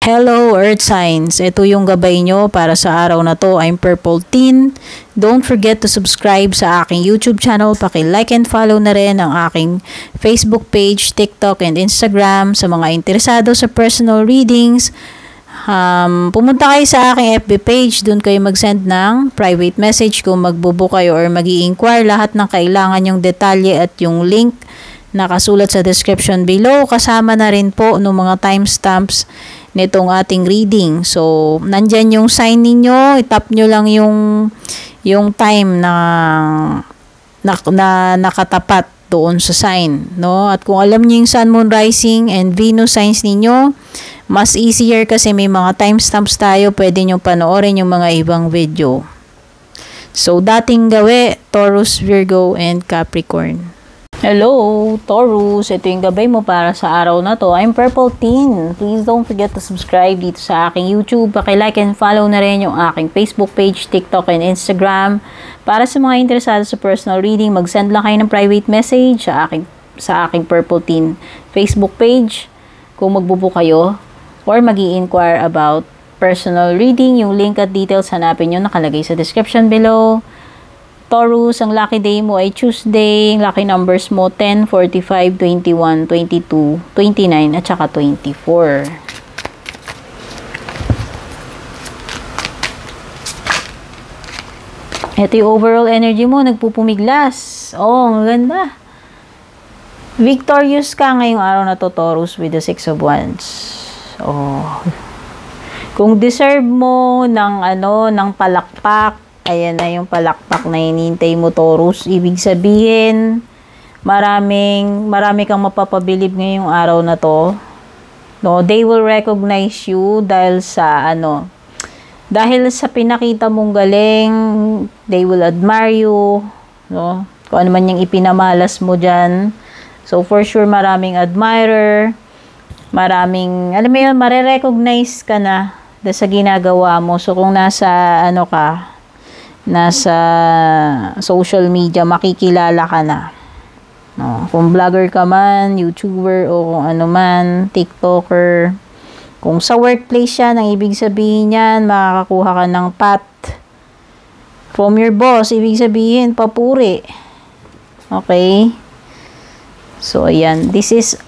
Hello Earth Signs! Ito yung gabay nyo para sa araw na to. I'm Purple Teen. Don't forget to subscribe sa aking YouTube channel. Paki-like and follow na rin ang aking Facebook page, TikTok, and Instagram. Sa mga interesado sa personal readings, pumunta kayo sa aking FB page. Doon kayo mag-send ng private message kung magbubook kayo or mag-i-inquire. Lahat ng kailangan yung detalye at yung link nakasulat sa description below. Kasama na rin po ng mga timestamps nitong ating reading. So, nandyan yung sign ninyo. I-tap nyo lang yung time na nakatapat doon sa sign, no? At kung alam niyo yung Sun, Moon, Rising, and Venus signs ninyo, mas easier kasi may mga timestamps tayo. Pwede nyo panoorin yung mga ibang video. So, dating gawi, Taurus, Virgo, and Capricorn. Hello, Taurus! Ito yung gabay mo para sa araw na to. I'm Purple Teen. Please don't forget to subscribe dito sa aking YouTube. Paki-like and follow na rin yung aking Facebook page, TikTok, and Instagram. Para sa mga interesado sa personal reading, mag-send lang kayo ng private message sa aking Purple Teen Facebook page kung magbubook kayo or mag-i-inquire about personal reading. Yung link at details hanapin nyo nakalagay sa description below. Taurus, ang lucky day mo ay Tuesday. Lucky numbers mo 10, 45, 21, 22, 29, at saka 24. Ito yung overall energy mo, nagpupumiglas. Oh, ang ganda. Victorious ka ngayong araw na to, Taurus, with the 6 of Wands. Oh. Kung deserve mo ng palakpak, ayan na yung palakpak na hinihintay mo, Taurus. Ibig sabihin, marami kang mapapabilib ngayong araw na to. No, they will recognize you dahil sa pinakita mong galing. They will admire you, no? Kung ano man yung ipinamalas mo diyan. So for sure maraming admirer, mare-recognize ka na sa ginagawa mo. So kung nasa social media, makikilala ka na. No, kung vlogger ka man, YouTuber, o kung ano man, TikToker. Kung sa workplace yan, ang ibig sabihin yan, makakakuha ka ng pat from your boss. Ibig sabihin, papuri. Okay? So, ayan. This is,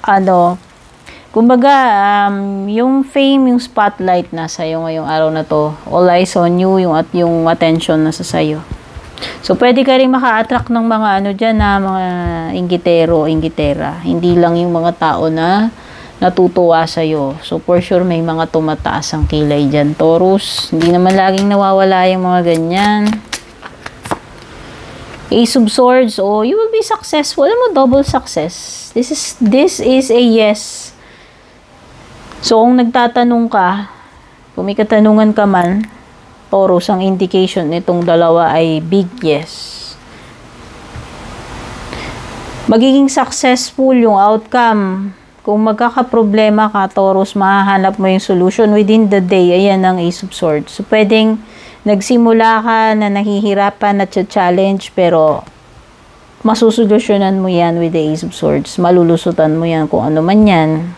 kumbaga, yung fame, yung spotlight nasa iyo ngayong araw na to. All eyes on you, yung attention nasa sayo. So, pwede ka rin maka-attract ng mga mga inggitero, inggitera. Hindi lang yung mga tao na natutuwa sa'yo. So, for sure, may mga tumataas ang kilay dyan, Taurus. Hindi naman laging nawawala yung mga ganyan. Ace of Swords, you will be successful. Alam mo, double success. This is a yes. So, kung nagtatanong ka, kung may katanungan ka man, Taurus, ang indication nitong dalawa ay big yes. Magiging successful yung outcome. Kung magkakaproblema ka, Taurus, mahahanap mo yung solution within the day. Ayan ang Ace of Swords. So, pwedeng nagsimula ka na nahihirapan at challenge, pero masusolusyonan mo yan with the Ace of Swords. Malulusutan mo yan kung ano man yan.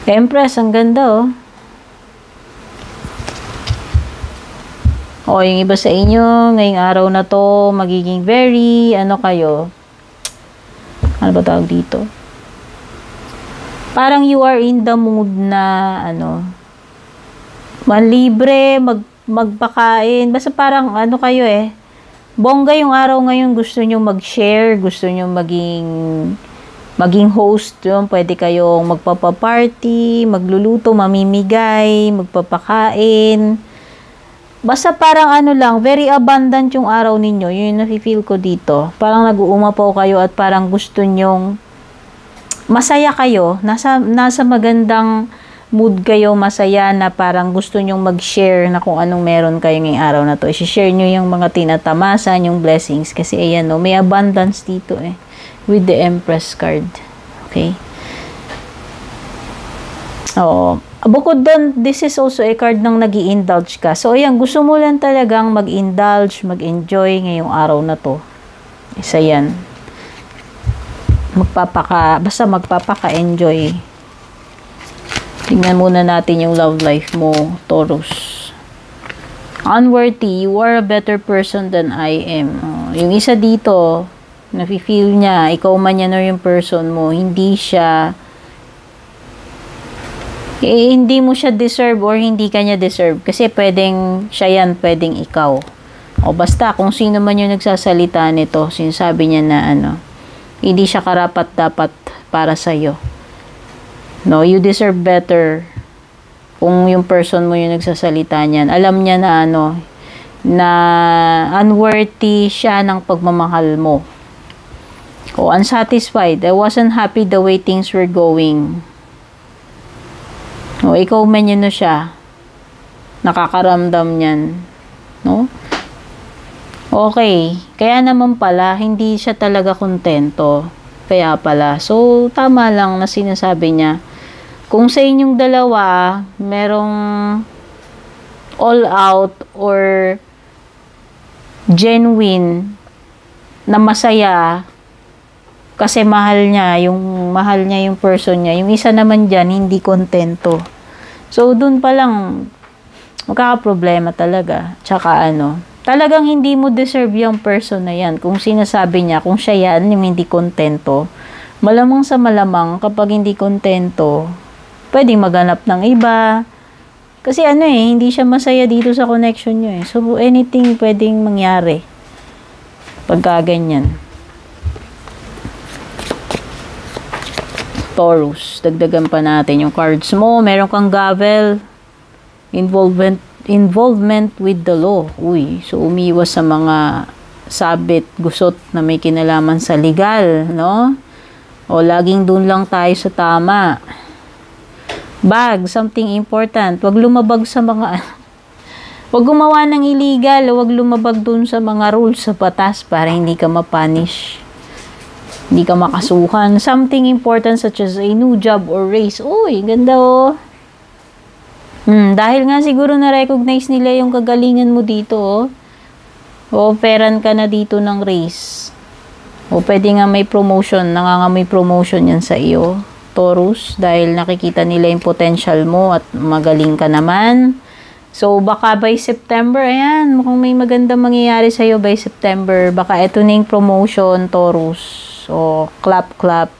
Empress, ang ganda, yung iba sa inyo, ngayong araw na to, magiging very, kayo? Ano ba tawag dito? Parang you are in the mood na, manlibre, magpakain. Basta parang, kayo bongga yung araw ngayon, gusto nyo mag-share, gusto nyo maging host, pwede kayong magpapaparty, magluluto, mamimigay, magpapakain. Basta parang very abundant yung araw ninyo. Yun yung nafe-feel ko dito. Parang nag-uumapaw kayo at parang gusto nyong masaya kayo. Nasa magandang mood kayo, masaya na parang gusto nyong mag-share na kung anong meron kayo ngayong araw na to. I-share nyo yung mga tinatamasan, yung blessings. Kasi ayan, may abundance dito with the Empress card. Okay? Bukod doon, this is also a card ng nag-i-indulge ka. So, ayan, gusto mo lang talagang mag-indulge, mag-enjoy ngayong araw na to. Isa yan. Basta magpapaka-enjoy. Tingnan muna natin yung love life mo, Taurus. Unworthy, you are a better person than I am. Yung isa dito, nafe-feel niya, ikaw man yan or yung person mo, hindi siya, hindi mo siya deserve or hindi ka niya deserve. Kasi pwedeng siya yan, pwedeng ikaw. O basta, kung sino man yung nagsasalita nito, sinasabi niya na hindi siya karapat-dapat para sa'yo. No, you deserve better. Kung yung person mo yung nagsasalita niyan, alam niya na na unworthy siya ng pagmamahal mo. O unsatisfied, I wasn't happy the way things were going. O ikaw man yun na siya, nakakaramdam niyan, no? Okay, kaya naman pala, hindi siya talaga kontento. Kaya pala, so tama lang na sinasabi niya, kung sa inyong dalawa, merong all out or genuine na masaya kasi mahal niya yung person niya. Yung isa naman dyan, hindi kontento. So, dun pa lang, magkakaproblema talaga. Tsaka talagang hindi mo deserve yung person na yan. Kung sinasabi niya, kung siya yan, yung hindi kontento, malamang sa malamang, kapag hindi kontento, pwedeng maghanap ng iba. Kasi hindi siya masaya dito sa connection nyo eh. So, anything pwedeng mangyari. Pagka ganyan. Taurus, dagdagan pa natin yung cards mo. Meron kang gavel. Involvement with the law. Uy, so umiwas sa mga sabit, gusot na may kinalaman sa legal, no? O laging dun lang tayo sa tama. Bag, something important. Huwag lumabag sa mga huwag gumawa ng illegal, huwag lumabag dun sa mga rules sa batas para hindi ka mapunish. Hindi ka makasuhan. Something important such as a new job or raise. Uy, ganda oh. Dahil nga siguro na-recognize nila yung kagalingan mo dito oh. O-operan ka na dito ng raise. O pwede nga may promotion, nangangamoy promotion yan sa iyo. Taurus, dahil nakikita nila yung potential mo at magaling ka naman. So, baka by September, ayan, mukhang may magandang mangyayari sa'yo by September. Baka ito na yung promotion, Taurus. So, clap, clap.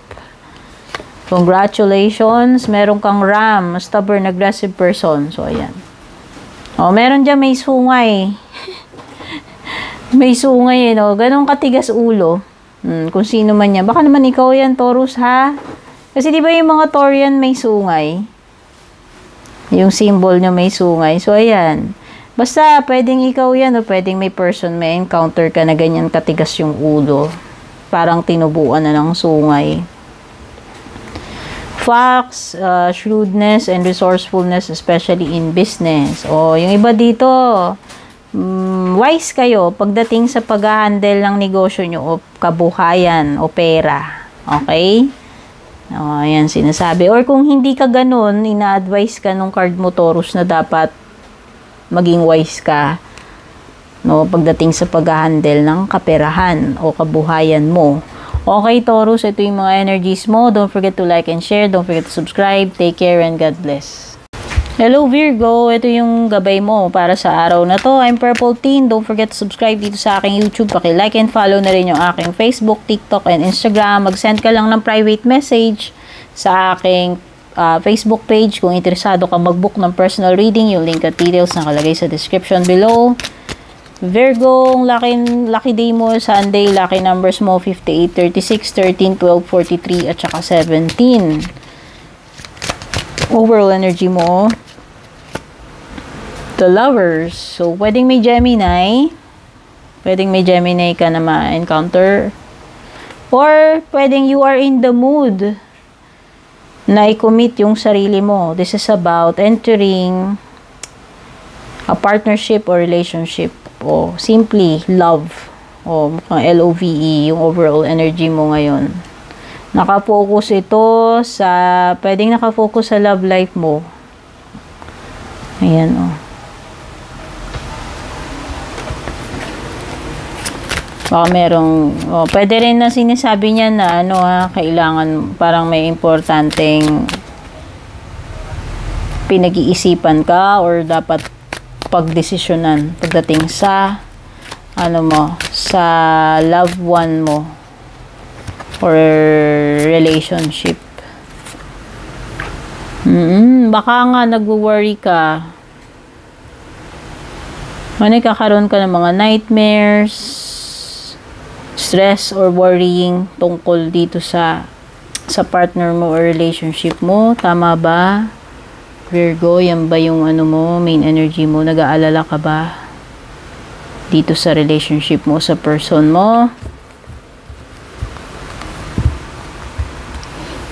Congratulations. Meron kang Ram, stubborn, aggressive person. So, ayan. O, meron dyan may sungay. May sungay, ganun katigas ulo. Kung sino man yan. Baka naman ikaw yan, Taurus, ha? Kasi di ba yung mga Taurian may sungay? Yung symbol nyo may sungay. So, ayan. Basta, pwedeng ikaw yan o pwedeng may person, may encounter ka na ganyan katigas yung ulo. Parang tinubuan na ng sungay. Facts, shrewdness, and resourcefulness, especially in business. O, yung iba dito, wise kayo pagdating sa pag-handle ng negosyo nyo o kabuhayan o pera. Okay? O, ayan sinasabi. Or kung hindi ka ganun, ina-advise ka nung card mo, Taurus, na dapat maging wise ka. No, pagdating sa pag-handle ng kaperahan o kabuhayan mo. Okay, Taurus, ito yung mga energies mo. Don't forget to like and share. Don't forget to subscribe. Take care and God bless. Hello Virgo, ito yung gabay mo para sa araw na to. I'm Purple Teen. Don't forget to subscribe dito sa aking YouTube. Paki-like and follow na rin yung aking Facebook, TikTok, and Instagram. Mag-send ka lang ng private message sa aking Facebook page kung interesado ka mag-book ng personal reading. Yung link at details nakalagay sa description below. Virgo, lucky day mo, Sunday, lucky numbers mo 58, 36, 13, 12, 43, at saka 17. Overall energy mo, the Lovers. So, pwedeng may Gemini. Pwedeng may Gemini ka na ma-encounter. Or, pwedeng you are in the mood na i-commit yung sarili mo. This is about entering a partnership or relationship. O, simply, love. O, mukhang L-O-V-E, yung overall energy mo ngayon. Nakafocus ito sa, pwedeng nakafocus sa love life mo. Ayan, o. Baka merong, pwede rin na sinasabi niya na kailangan parang may importanteng pinag-iisipan ka or dapat pagdesisyonan pagdating sa ano mo, sa loved one mo or relationship. Baka nga nag-worry ka. Kakaroon ka ng mga nightmares, stress or worrying tungkol dito sa partner mo or relationship mo. Tama ba? Virgo, yan ba yung ano mo, main energy mo? Nag-aalala ka ba dito sa relationship mo, sa person mo?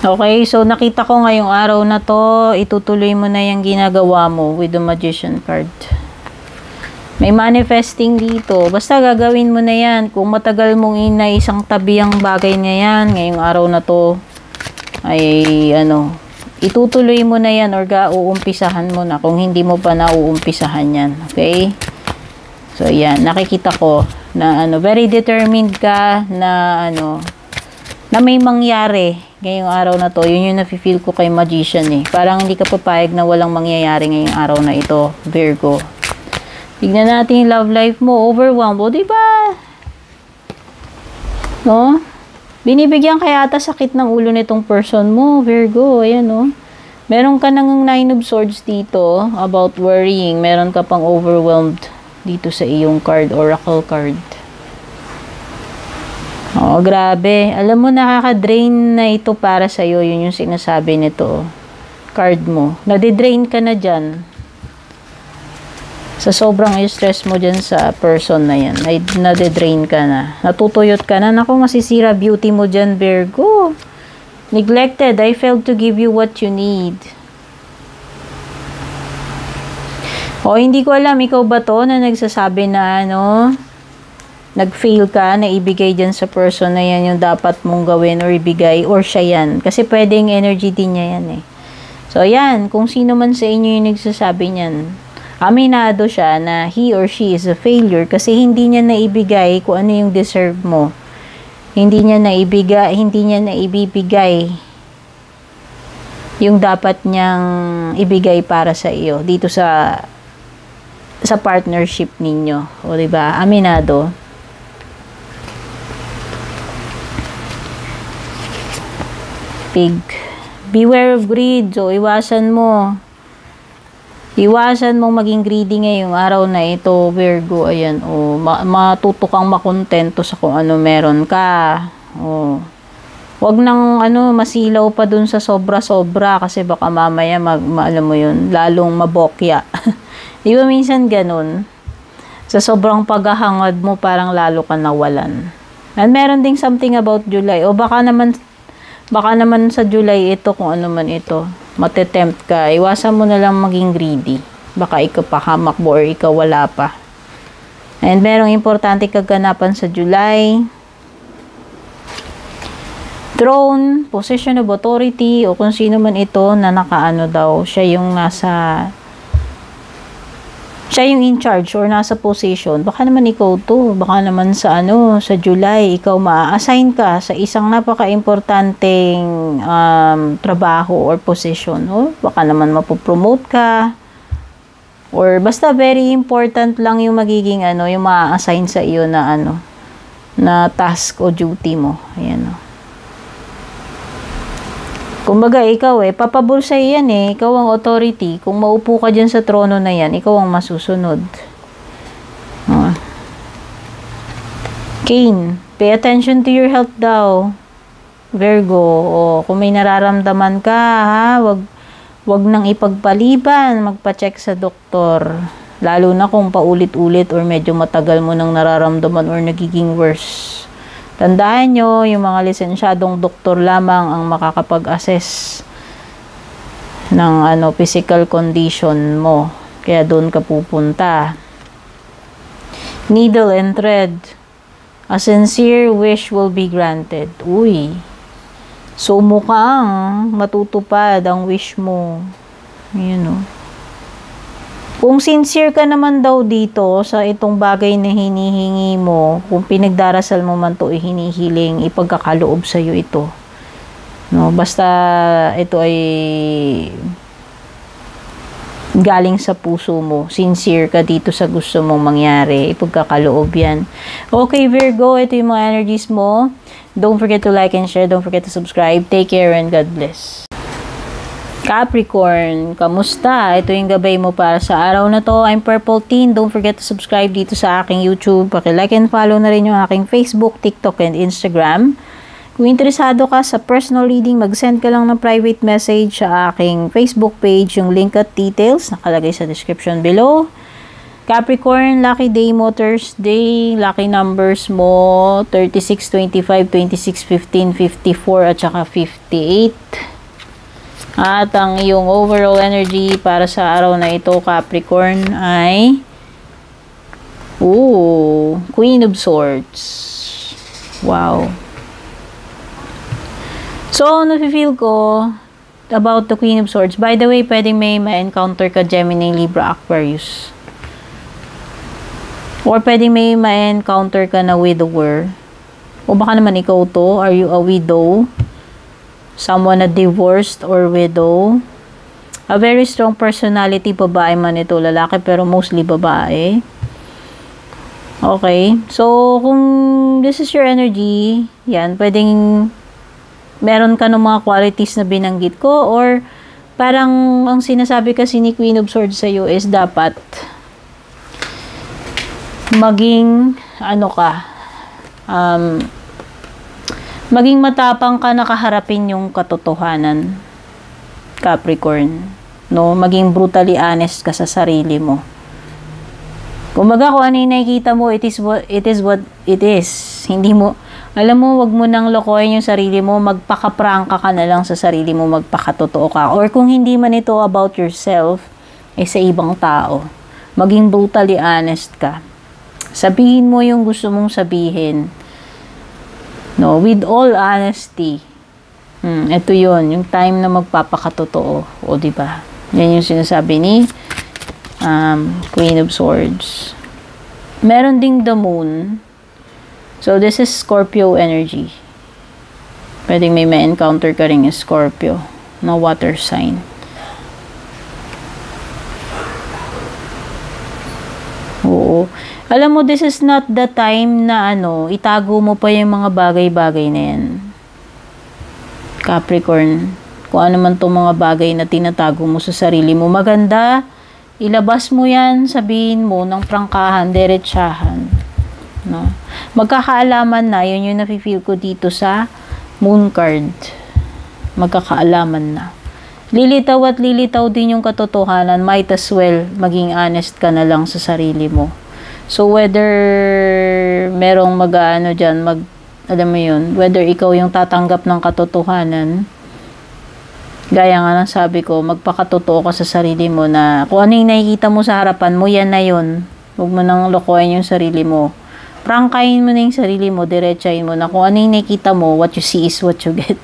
Okay, so nakita ko ngayong araw na to, itutuloy mo na yung ginagawa mo with the Magician card. May manifesting dito. Basta gagawin mo na yan. Kung matagal mong inaisang tabi ang bagay na yan, ngayong araw na to, ay ano, itutuloy mo na yan or uumpisahan mo na kung hindi mo pa nauumpisahan yan. Okay? So, yan. Nakikita ko na ano, very determined ka na ano, na may mangyari ngayong araw na to. Yun yung nafe-feel ko kay Magician eh. Parang hindi ka papayag na walang mangyayari ngayong araw na ito, Virgo. Tignan natin yung love life mo. Overwhelmed. O, diba? No? Binibigyan kaya ata sakit ng ulo nitong person mo, Virgo. Ayan, no? Meron ka ng 9 of Swords dito about worrying. Meron ka pang overwhelmed dito sa iyong card, oracle card. Oh, grabe. Alam mo, nakaka-drain na ito para sa'yo. Yun yung sinasabi nito. Card mo. Nadidrain ka na dyan. Sa sobrang stress mo dyan sa person na yan. Ay, nade-drain ka na. Natutuyot ka na. Naku, masisira beauty mo dyan, Virgo. Neglected. I failed to give you what you need. O, hindi ko alam. Ikaw ba to na nagsasabi na ano, nag-fail ka na ibigay dyan sa person na yan yung dapat mong gawin or ibigay or siya yan. Kasi pwedeng energy din niya yan eh. So, yan. Kung sino man sa inyo yung nagsasabi niyan, aminado siya na he or she is a failure kasi hindi niya naibigay kung ano yung deserve mo. Hindi niya naibibigay yung dapat niyang ibigay para sa iyo dito sa partnership ninyo. O diba? Aminado. Pig. Beware of greed. So, iwasan mo. Iwasan mong maging greedy ngayong araw na ito, Virgo. Ayan, o. Matuto kang makontento sa kung ano meron ka. O. Wag nang ano, masilaw pa dun sa sobra-sobra kasi baka mamaya alam mo yun, lalong mabokya. Di ba minsan ganun? Sa sobrang paghahangad mo, parang lalo ka nawalan. And meron ding something about July. O baka naman sa July ito, kung ano man ito, matetempt ka, iwasan mo na lang maging greedy. Baka ikaw pa hamak mo or ikaw wala pa. And merong importante kaganapan sa July. Throne, position of authority, o kung sino man ito na nakaano daw, siya yung in charge or nasa position. Baka naman ikaw to. Baka naman sa July, ikaw maa-assign ka sa isang napaka-importanteng trabaho or position. O, baka naman mapopromote ka. Or basta very important lang yung magiging yung maa-assign sa iyo na na task o duty mo. Ayan o. Kumbaga, ikaw papabor sa'yo yan ikaw ang authority. Kung maupo ka dyan sa trono na yan, ikaw ang masusunod. Cain, pay attention to your health daw. Virgo, kung may nararamdaman ka, wag nang ipagpaliban, magpa-check sa doktor. Lalo na kung paulit-ulit or medyo matagal mo nang nararamdaman or nagiging worse. Tandaan nyo, yung mga lisensyadong doktor lamang ang makakapag-assess ng physical condition mo. Kaya doon ka pupunta. Needle and thread. A sincere wish will be granted. Uy. So, mukhang matutupad ang wish mo. Ayan o. Kung sincere ka naman daw dito sa itong bagay na hinihingi mo, kung pinagdarasal mo man to hinihiling, ipagkakaloob sa iyo ito. No, basta ito ay galing sa puso mo. Sincere ka dito sa gusto mong mangyari. Ipagkakaloob yan. Okay, Virgo, ito yung mga energies mo. Don't forget to like and share. Don't forget to subscribe. Take care and God bless. Capricorn, kamusta? Ito yung gabay mo para sa araw na to. I'm Purple Teen. Don't forget to subscribe dito sa aking YouTube. Paki-like and follow na rin yung aking Facebook, TikTok, and Instagram. Kung interesado ka sa personal reading, mag-send ka lang ng private message sa aking Facebook page. Yung link at details nakalagay sa description below. Capricorn, lucky day mo Thursday. Lucky numbers mo 36, 25, 26, 15, 54 at saka 58. At ang iyong overall energy para sa araw na ito, Capricorn, ay Queen of Swords. Wow. So, nafe-feel ko about the Queen of Swords. By the way, pwedeng may ma-encounter ka Gemini, Libra, Aquarius. Or pwedeng may ma-encounter ka na widower. O baka naman ikaw to. Are you a widow? Someone na divorced or widow? A very strong personality, babae man ito, lalaki, pero mostly babae. Okay. So, kung this is your energy, yan, pwedeng meron ka ng mga qualities na binanggit ko, or parang ang sinasabi kasi ni Queen of Swords sa'yo is dapat maging maging matapang ka na kaharapin yung katotohanan, Capricorn, no? Maging brutally honest ka sa sarili mo. Kumbaga, kung ano yung nakikita mo, it is what it is. Hindi mo, alam mo, wag mo nang lokohin yung sarili mo, magpaka-prangka ka na lang sa sarili mo, magpakatotoo ka. Or kung hindi man ito about yourself, sa ibang tao. Maging brutally honest ka. Sabihin mo yung gusto mong sabihin. No, with all honesty. Ito yun, yung time na magpapakatotoo. O, diba? Yan yung sinasabi ni Queen of Swords. Meron ding the Moon. So, this is Scorpio energy. Pwedeng may ma-encounter ka rin yung Scorpio na water sign. Oo. Alam mo, this is not the time na itago mo pa yung mga bagay-bagay na yan. Capricorn, kung ano man itong mga bagay na tinatago mo sa sarili mo, maganda, ilabas mo yan, sabihin mo ng prangkahan, diretsahan. No? Magkakaalaman na, yun yung nafe-feel ko dito sa Moon card. Magkakaalaman na. Lilitaw at lilitaw din yung katotohanan, might as well maging honest ka na lang sa sarili mo. So, whether merong alam mo yun, whether ikaw yung tatanggap ng katotohanan, gaya nga ng sabi ko, magpakatotoo ka sa sarili mo na kung ano yung nakikita mo sa harapan mo, yan na yun. Huwag mo nang lokohin yung sarili mo. Prangkahin mo na yung sarili mo, diretsahin mo na kung ano yung nakikita mo, what you see is what you get.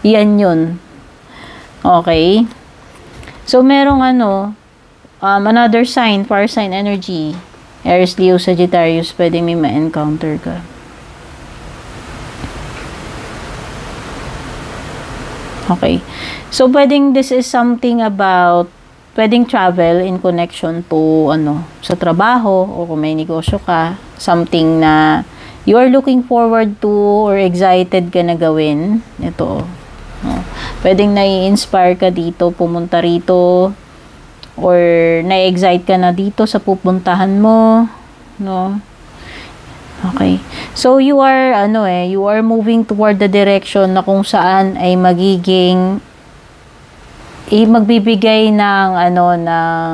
Yan yun. Okay? So, merong another sign, fire sign energy. Aries, Leo, Sagittarius, pwedeng may ma-encounter ka. Okay. So, pwedeng this is something about, pwedeng travel in connection to, sa trabaho, o kung may negosyo ka, something na you are looking forward to or excited ka na gawin. Ito. Pwedeng nai-inspire ka dito, pumunta rito, or na-excite ka na dito sa pupuntahan mo, no? Okay. So, you are, you are moving toward the direction na kung saan ay magiging, magbibigay ng, ng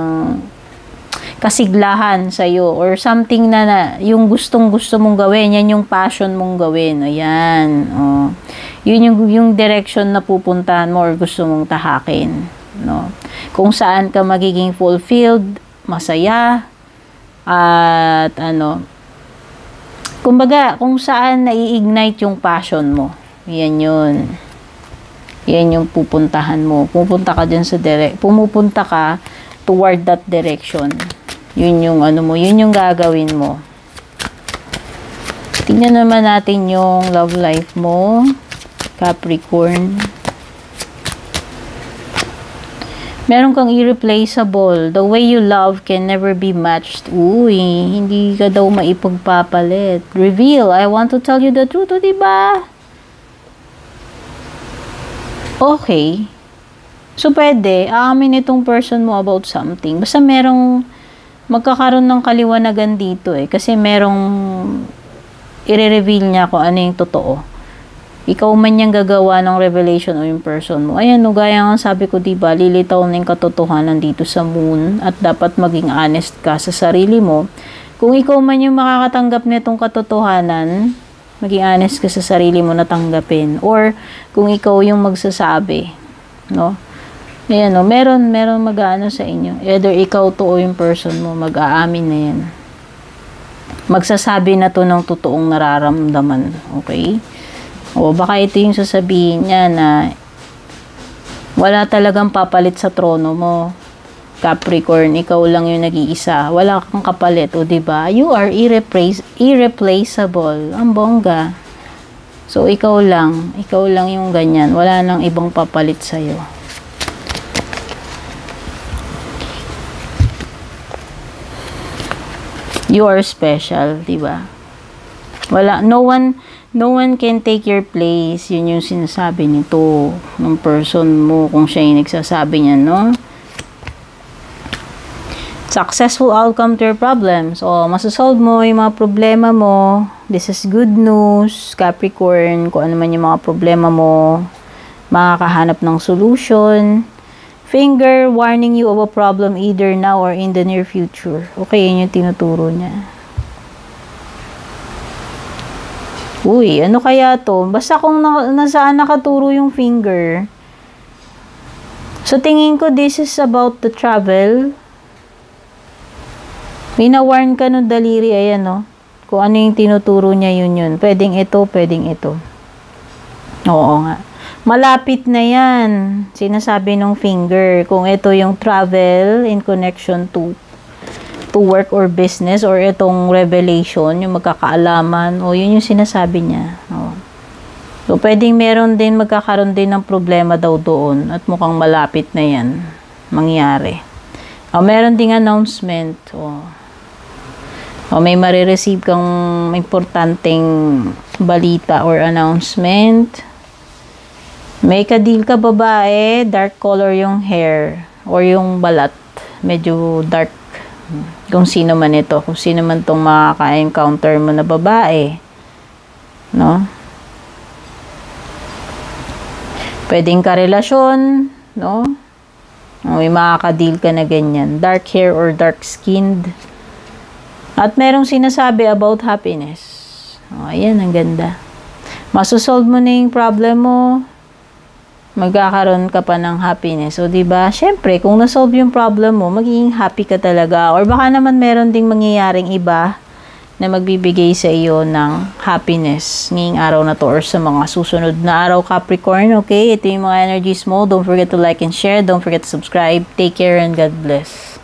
kasiglahan sa'yo, or something na yung gustong-gusto mong gawin, yan yung passion mong gawin. Ayan. Oh. Yun yung direction na pupuntahan mo or gusto mong tahakin. No? Kung saan ka magiging fulfilled, masaya, at kumbaga, kung saan nai-ignite yung passion mo. Yan yun. Yan yung pupuntahan mo. Pumupunta ka toward that direction. Yun yung yun yung gagawin mo. Tingnan naman natin yung love life mo, Capricorn. Meron kang irreplaceable. The way you love can never be matched. Uy, hindi ka daw maipagpapalit. Reveal, I want to tell you the truth, o diba? Okay. So, pwede, aamin itong person mo about something. Basta merong magkakaroon ng kaliwanagan dito Kasi merong i-reveal niya kung ano yung totoo. Ikaw man yung gagawa ng revelation o yung person mo. Ayan, gaya nga sabi ko, diba, lilitaw na yung katotohanan dito sa moon at dapat maging honest ka sa sarili mo. Kung ikaw man yung makakatanggap nitong katotohanan, maging honest ka sa sarili mo na tanggapin. Or, kung ikaw yung magsasabi, no? Ayan, meron mag-aano sa inyo. Either ikaw to o yung person mo, mag-aamin na yan. Magsasabi na to ng totoong nararamdaman. Okay? O baka ito yung sasabihin niya na wala talagang papalit sa trono mo. Capricorn, ikaw lang yung nag-iisa. Wala kang kapalit. O diba? You are irreplaceable. Ang bongga. So, ikaw lang. Ikaw lang yung ganyan. Wala nang ibang papalit sa'yo. You are special, diba? Wala, no one can take your place. Yun yung sinasabi nito ng person mo kung siya yung nagsasabi niya, no? Successful outcome to your problems. O, masasolve mo yung mga problema mo. This is good news, Capricorn. Kung ano man yung mga problema mo, makakahanap ng solution. Finger warning you of a problem either now or in the near future. Okay, yun yung tinuturo niya. Uy, ano kaya to? Basta kung nasaan nakaturo yung finger. So, tingin ko this is about the travel. Wina-warn ka ng daliri, ayan, no? Kung ano yung tinuturo niya, yun. Pwedeng ito, pwedeng ito. Oo nga. Malapit na yan. Sinasabi ng finger. Kung ito yung travel in connection to work or business or itong revelation, yung magkakaalaman, o yun yung sinasabi niya. O. So, pwedeng magkakaroon din ng problema daw doon at mukhang malapit na yan mangyari. O, meron ding announcement. O, may marireceive kang importanteng balita or announcement. May ka-deal ka babae, dark color yung hair or yung balat. Medyo dark. Kung sino man ito, kung sino man itong makaka-encounter mo na babae, no? Pwedeng karelasyon, no? May makaka-deal ka na ganyan. Dark hair or dark skinned. At merong sinasabi about happiness. O, ayan, ang ganda. Masosolve mo na yung problem mo, magkakaroon ka pa ng happiness. O, diba? Siyempre, kung na-solve yung problem mo, magiging happy ka talaga. Or baka naman meron ding mangyayaring iba na magbibigay sa iyo ng happiness ngayong araw na to or sa mga susunod na araw, Capricorn. Okay? Ito yung mga energies mo. Don't forget to like and share. Don't forget to subscribe. Take care and God bless.